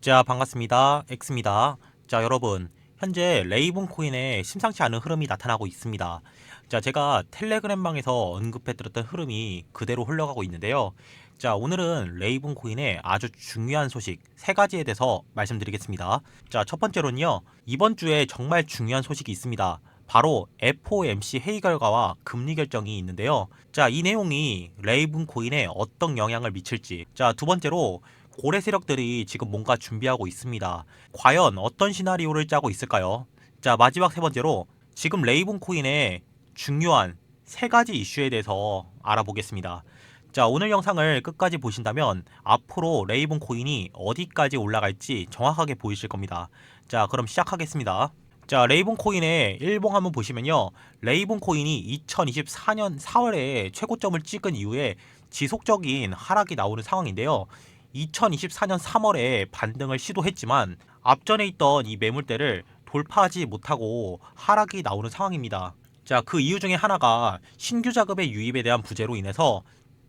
자, 반갑습니다. 엑스입니다. 자, 여러분. 현재 레이븐 코인에 심상치 않은 흐름이 나타나고 있습니다. 자, 제가 텔레그램방에서 언급해드렸던 흐름이 그대로 흘러가고 있는데요. 자, 오늘은 레이븐 코인의 아주 중요한 소식 3가지에 대해서 말씀드리겠습니다. 자, 첫 번째로는요. 이번 주에 정말 중요한 소식이 있습니다. 바로 FOMC 회의 결과와 금리 결정이 있는데요. 자, 이 내용이 레이븐 코인에 어떤 영향을 미칠지. 자, 두 번째로 고래 세력들이 지금 뭔가 준비하고 있습니다. 과연 어떤 시나리오를 짜고 있을까요? 자, 마지막 세 번째로 지금 레이븐 코인의 중요한 3가지 이슈에 대해서 알아보겠습니다. 자, 오늘 영상을 끝까지 보신다면 앞으로 레이븐 코인이 어디까지 올라갈지 정확하게 보이실 겁니다. 자, 그럼 시작하겠습니다. 자, 레이븐 코인의 일봉 한번 보시면요. 레이븐 코인이 2024년 4월에 최고점을 찍은 이후에 지속적인 하락이 나오는 상황인데요. 2024년 3월에 반등을 시도했지만 앞전에 있던 이 매물대를 돌파하지 못하고 하락이 나오는 상황입니다. 자, 그 이유 중에 하나가 신규 자금의 유입에 대한 부재로 인해서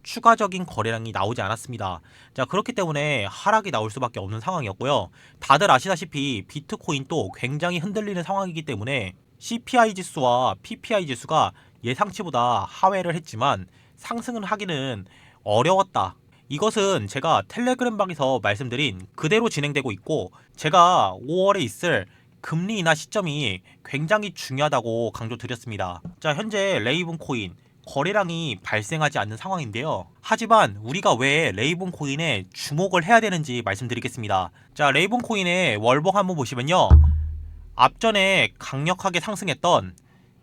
추가적인 거래량이 나오지 않았습니다. 자, 그렇기 때문에 하락이 나올 수밖에 없는 상황이었고요. 다들 아시다시피 비트코인도 굉장히 흔들리는 상황이기 때문에 CPI 지수와 PPI 지수가 예상치보다 하회를 했지만 상승을 하기는 어려웠다. 이것은 제가 텔레그램방에서 말씀드린 그대로 진행되고 있고, 제가 5월에 있을 금리 인하 시점이 굉장히 중요하다고 강조드렸습니다. 자, 현재 레이븐 코인 거래량이 발생하지 않는 상황인데요. 하지만 우리가 왜 레이븐 코인에 주목을 해야 되는지 말씀드리겠습니다. 자, 레이븐 코인의 월봉 한번 보시면요. 앞전에 강력하게 상승했던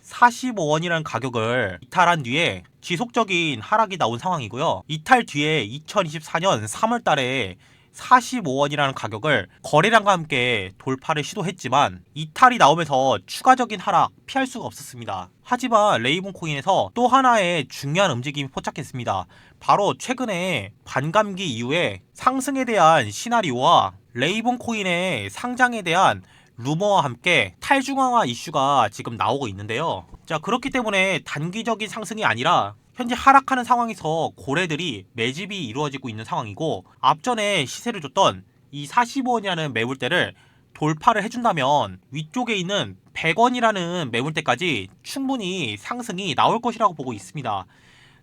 45원이라는 가격을 이탈한 뒤에 지속적인 하락이 나온 상황이고요. 이탈 뒤에 2024년 3월 달에 45원이라는 가격을 거래량과 함께 돌파를 시도했지만 이탈이 나오면서 추가적인 하락 피할 수가 없었습니다. 하지만 레이븐 코인에서 또 하나의 중요한 움직임이 포착했습니다. 바로 최근에 반감기 이후에 상승에 대한 시나리오와 레이븐 코인의 상장에 대한 루머와 함께 탈중앙화 이슈가 지금 나오고 있는데요. 자, 그렇기 때문에 단기적인 상승이 아니라 현재 하락하는 상황에서 고래들이 매집이 이루어지고 있는 상황이고, 앞전에 시세를 줬던 이 45원이라는 매물대를 돌파를 해준다면 위쪽에 있는 100원이라는 매물대까지 충분히 상승이 나올 것이라고 보고 있습니다.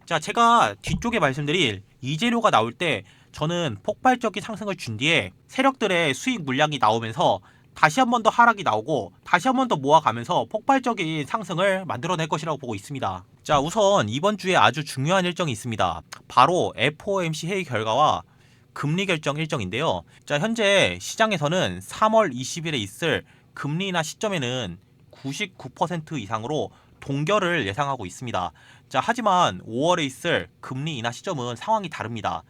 자, 제가 뒤쪽에 말씀드릴 이재료가 나올 때 저는 폭발적인 상승을 준 뒤에 세력들의 수익 물량이 나오면서 다시 한 번 더 하락이 나오고 다시 한 번 더 모아가면서 폭발적인 상승을 만들어낼 것이라고 보고 있습니다. 자, 우선 이번 주에 아주 중요한 일정이 있습니다. 바로 FOMC 회의 결과와 금리 결정 일정인데요. 자, 현재 시장에서는 3월 20일에 있을 금리 인하 시점에는 99% 이상으로 동결을 예상하고 있습니다. 자, 하지만 5월에 있을 금리 인하 시점은 상황이 다릅니다.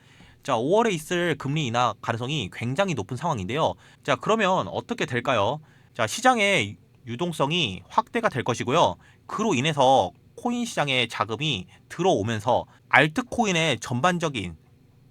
자, 5월에 있을 금리 인하 가능성이 굉장히 높은 상황인데요. 자, 그러면 어떻게 될까요? 자, 시장의 유동성이 확대가 될 것이고요. 그로 인해서 코인 시장에 자금이 들어오면서 알트코인의 전반적인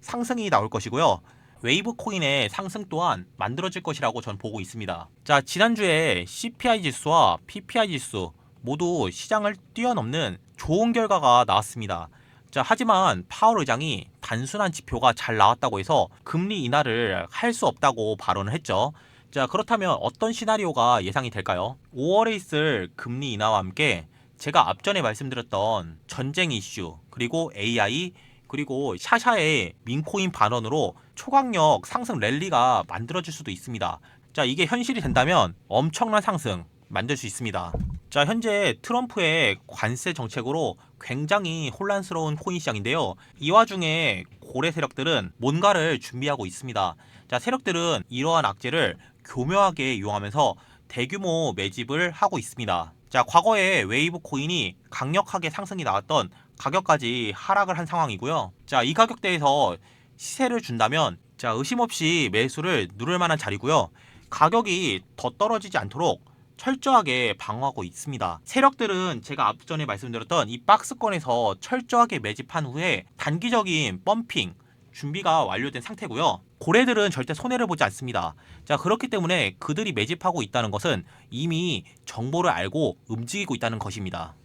상승이 나올 것이고요. 웨이브 코인의 상승 또한 만들어질 것이라고 전 보고 있습니다. 자, 지난주에 CPI 지수와 PPI 지수 모두 시장을 뛰어넘는 좋은 결과가 나왔습니다. 자, 하지만 파월 의장이 단순한 지표가 잘 나왔다고 해서 금리 인하를 할 수 없다고 발언을 했죠. 자, 그렇다면 어떤 시나리오가 예상이 될까요? 5월에 있을 금리 인하와 함께 제가 앞전에 말씀드렸던 전쟁 이슈, 그리고 AI, 그리고 샤샤의 민코인 반언으로 초강력 상승 랠리가 만들어질 수도 있습니다. 자, 이게 현실이 된다면 엄청난 상승 만들 수 있습니다. 자, 현재 트럼프의 관세 정책으로 굉장히 혼란스러운 코인 시장인데요. 이 와중에 고래 세력들은 뭔가를 준비하고 있습니다. 자, 세력들은 이러한 악재를 교묘하게 이용하면서 대규모 매집을 하고 있습니다. 자, 과거에 웨이브 코인이 강력하게 상승이 나왔던 가격까지 하락을 한 상황이고요. 자, 이 가격대에서 시세를 준다면 자, 의심 없이 매수를 누를 만한 자리고요. 가격이 더 떨어지지 않도록 철저하게 방어하고 있습니다. 세력들은 제가 앞전에 말씀드렸던 이 박스권에서 철저하게 매집한 후에 단기적인 펌핑 준비가 완료된 상태고요. 고래들은 절대 손해를 보지 않습니다. 자, 그렇기 때문에 그들이 매집하고 있다는 것은 이미 정보를 알고 움직이고 있다는 것입니다.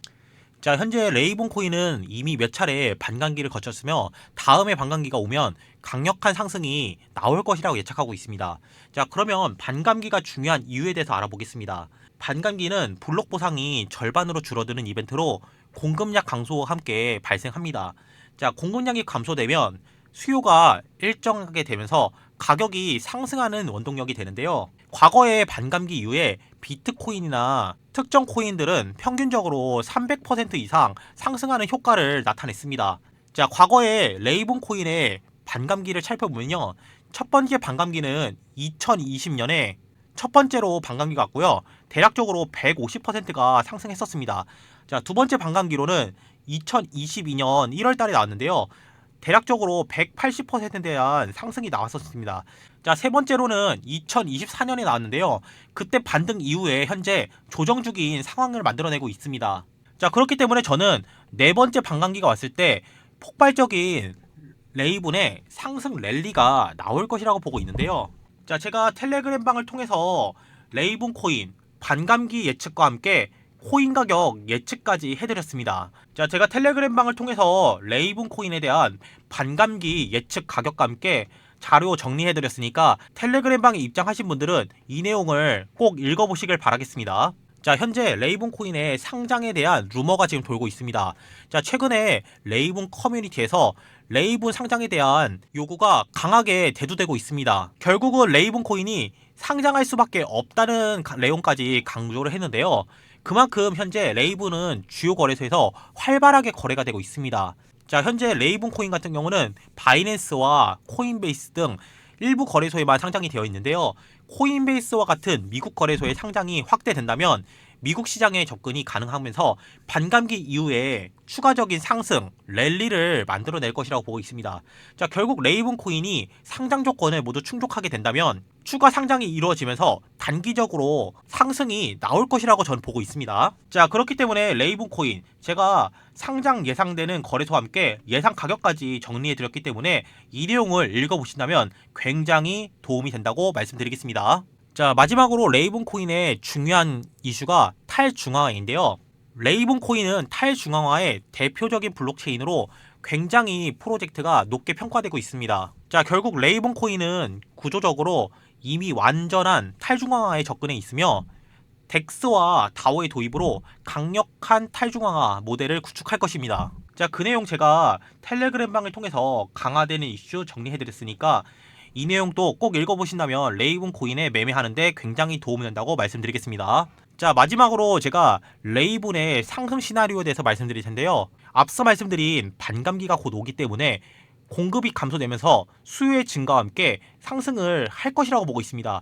자, 현재 레이본 코인은 이미 몇 차례 반감기를 거쳤으며 다음에 반감기가 오면 강력한 상승이 나올 것이라고 예측하고 있습니다. 자, 그러면 반감기가 중요한 이유에 대해서 알아보겠습니다. 반감기는 블록 보상이 절반으로 줄어드는 이벤트로 공급량 감소와 함께 발생합니다. 자, 공급량이 감소되면 수요가 일정하게 되면서 가격이 상승하는 원동력이 되는데요. 과거의 반감기 이후에 비트코인이나 특정 코인들은 평균적으로 300% 이상 상승하는 효과를 나타냈습니다. 자, 과거의 레이본 코인의 반감기를 살펴보면요. 첫 번째 반감기는 2020년에 첫 번째로 반감기가 왔고요. 대략적으로 150%가 상승했었습니다. 자, 두 번째 반감기로는 2022년 1월 달에 나왔는데요. 대략적으로 180%에 대한 상승이 나왔었습니다. 자, 세 번째로는 2024년에 나왔는데요. 그때 반등 이후에 현재 조정 중인 상황을 만들어내고 있습니다. 자, 그렇기 때문에 저는 네 번째 반감기가 왔을 때 폭발적인 레이븐의 상승 랠리가 나올 것이라고 보고 있는데요. 자, 제가 텔레그램 방을 통해서 레이븐 코인 반감기 예측과 함께 코인 가격 예측까지 해드렸습니다. 자, 제가 텔레그램 방을 통해서 레이븐 코인에 대한 반감기 예측 가격과 함께 자료 정리해드렸으니까 텔레그램 방에 입장하신 분들은 이 내용을 꼭 읽어보시길 바라겠습니다. 자, 현재 레이븐 코인의 상장에 대한 루머가 지금 돌고 있습니다. 자, 최근에 레이븐 커뮤니티에서 레이븐 상장에 대한 요구가 강하게 대두되고 있습니다. 결국은 레이븐 코인이 상장할 수밖에 없다는 내용까지 강조를 했는데요. 그만큼 현재 레이븐은 주요 거래소에서 활발하게 거래가 되고 있습니다. 자, 현재 레이븐 코인 같은 경우는 바이낸스와 코인베이스 등 일부 거래소에만 상장이 되어 있는데요. 코인베이스와 같은 미국 거래소의 상장이 확대된다면 미국 시장에 접근이 가능하면서 반감기 이후에 추가적인 상승, 랠리를 만들어낼 것이라고 보고 있습니다. 자, 결국 레이븐 코인이 상장 조건을 모두 충족하게 된다면 추가 상장이 이루어지면서 단기적으로 상승이 나올 것이라고 저는 보고 있습니다. 자, 그렇기 때문에 레이븐 코인 제가 상장 예상되는 거래소와 함께 예상 가격까지 정리해 드렸기 때문에 이 내용을 읽어보신다면 굉장히 도움이 된다고 말씀드리겠습니다. 자, 마지막으로 레이븐 코인의 중요한 이슈가 탈중앙화인데요. 레이븐 코인은 탈중앙화의 대표적인 블록체인으로 굉장히 프로젝트가 높게 평가되고 있습니다. 자, 결국 레이븐 코인은 구조적으로 이미 완전한 탈중앙화에 접근해 있으며 덱스와 다오의 도입으로 강력한 탈중앙화 모델을 구축할 것입니다. 자, 그 내용 제가 텔레그램 방을 통해서 강화되는 이슈 정리해드렸으니까 이 내용도 꼭 읽어보신다면 레이븐 코인에 매매하는데 굉장히 도움이 된다고 말씀드리겠습니다. 자, 마지막으로 제가 레이븐의 상승 시나리오에 대해서 말씀드릴 텐데요. 앞서 말씀드린 반감기가 곧 오기 때문에 공급이 감소되면서 수요의 증가와 함께 상승을 할 것이라고 보고 있습니다.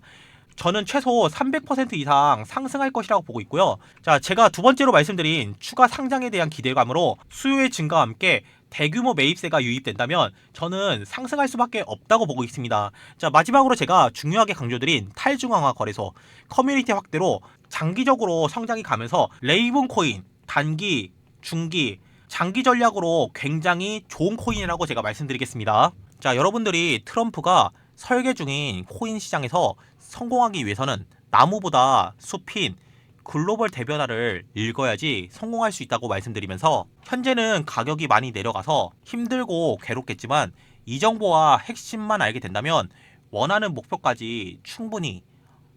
저는 최소 300% 이상 상승할 것이라고 보고 있고요. 자, 제가 두 번째로 말씀드린 추가 상장에 대한 기대감으로 수요의 증가와 함께 대규모 매입세가 유입된다면 저는 상승할 수밖에 없다고 보고 있습니다. 자, 마지막으로 제가 중요하게 강조드린 탈중앙화 거래소 커뮤니티 확대로 장기적으로 성장이 가면서 레이븐 코인 단기, 중기, 장기 전략으로 굉장히 좋은 코인이라고 제가 말씀드리겠습니다. 자, 여러분들이 트럼프가 설계 중인 코인 시장에서 성공하기 위해서는 나무보다 숲인 글로벌 대변화를 읽어야지 성공할 수 있다고 말씀드리면서 현재는 가격이 많이 내려가서 힘들고 괴롭겠지만 이 정보와 핵심만 알게 된다면 원하는 목표까지 충분히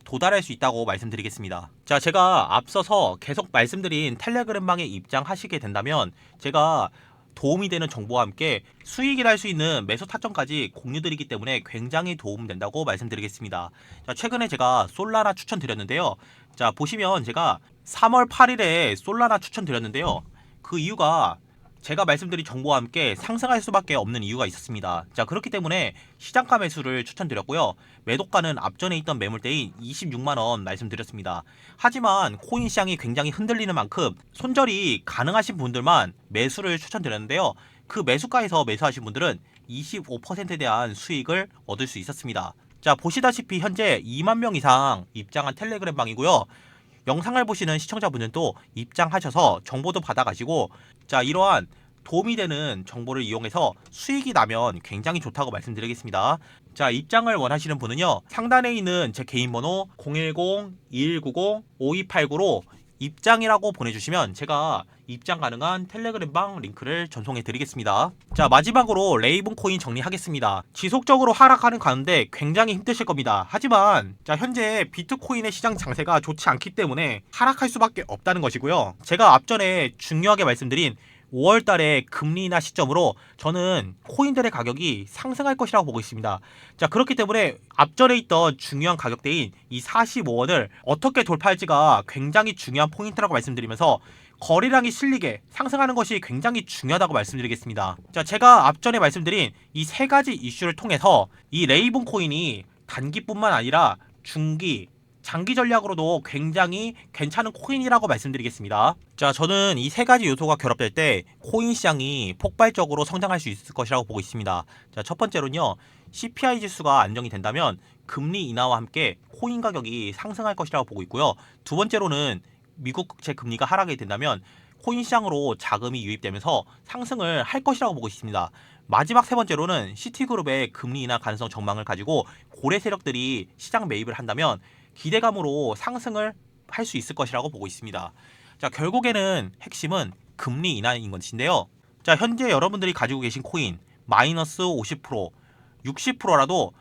도달할 수 있다고 말씀드리겠습니다. 자, 제가 앞서서 계속 말씀드린 텔레그램방에 입장하시게 된다면 제가 도움이 되는 정보와 함께 수익이 날 수 있는 매수 타점까지 공유드리기 때문에 굉장히 도움된다고 말씀드리겠습니다. 자, 최근에 제가 솔라나 추천드렸는데요. 자, 보시면 제가 3월 8일에 솔라나 추천드렸는데요. 그 이유가 제가 말씀드린 정보와 함께 상승할 수밖에 없는 이유가 있었습니다. 자, 그렇기 때문에 시장가 매수를 추천드렸고요. 매도가는 앞전에 있던 매물대인 26만원 말씀드렸습니다. 하지만 코인 시장이 굉장히 흔들리는 만큼 손절이 가능하신 분들만 매수를 추천드렸는데요. 그 매수가에서 매수하신 분들은 25%에 대한 수익을 얻을 수 있었습니다. 자, 보시다시피 현재 2만 명 이상 입장한 텔레그램 방이고요. 영상을 보시는 시청자분들도 입장하셔서 정보도 받아가시고 자, 이러한 도움이 되는 정보를 이용해서 수익이 나면 굉장히 좋다고 말씀드리겠습니다. 자, 입장을 원하시는 분은요. 상단에 있는 제 개인 번호 010-2190-5289로 입장이라고 보내주시면 제가 입장 가능한 텔레그램방 링크를 전송해 드리겠습니다. 자, 마지막으로 레이븐 코인 정리하겠습니다. 지속적으로 하락하는 가운데 굉장히 힘드실 겁니다. 하지만 자, 현재 비트코인의 시장 장세가 좋지 않기 때문에 하락할 수밖에 없다는 것이고요. 제가 앞전에 중요하게 말씀드린 5월 달에 금리 인하 시점으로 저는 코인들의 가격이 상승할 것이라고 보고 있습니다. 자, 그렇기 때문에 앞전에 있던 중요한 가격대인 이 45원을 어떻게 돌파할지가 굉장히 중요한 포인트라고 말씀드리면서 거래량이 실리게 상승하는 것이 굉장히 중요하다고 말씀드리겠습니다. 자, 제가 앞전에 말씀드린 이 세 가지 이슈를 통해서 이 레이븐 코인이 단기뿐만 아니라 중기, 장기 전략으로도 굉장히 괜찮은 코인이라고 말씀드리겠습니다. 자, 저는 이 세 가지 요소가 결합될 때 코인 시장이 폭발적으로 성장할 수 있을 것이라고 보고 있습니다. 자, 첫 번째로는요, CPI 지수가 안정이 된다면 금리 인하와 함께 코인 가격이 상승할 것이라고 보고 있고요. 두 번째로는 미국 국채 금리가 하락이 된다면 코인 시장으로 자금이 유입되면서 상승을 할 것이라고 보고 있습니다. 마지막 세 번째로는 시티그룹의 금리 인하 가능성 전망을 가지고 고래 세력들이 시장 매입을 한다면 기대감으로 상승을 할 수 있을 것이라고 보고 있습니다. 자, 결국에는 핵심은 금리 인하인 것인데요. 자, 현재 여러분들이 가지고 계신 코인 마이너스 50%, 60%라도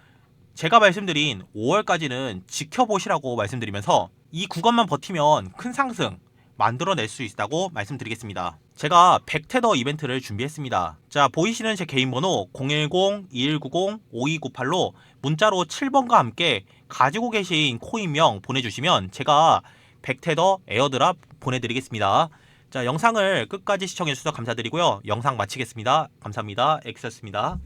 제가 말씀드린 5월까지는 지켜보시라고 말씀드리면서 이 구간만 버티면 큰 상승 만들어낼 수 있다고 말씀드리겠습니다. 제가 100테더 이벤트를 준비했습니다. 자, 보이시는 제 개인 번호 010-2190-5298로 문자로 7번과 함께 가지고 계신 코인명 보내주시면 제가 100테더 에어드랍 보내드리겠습니다. 자, 영상을 끝까지 시청해주셔서 감사드리고요. 영상 마치겠습니다. 감사합니다. 엑스였습니다.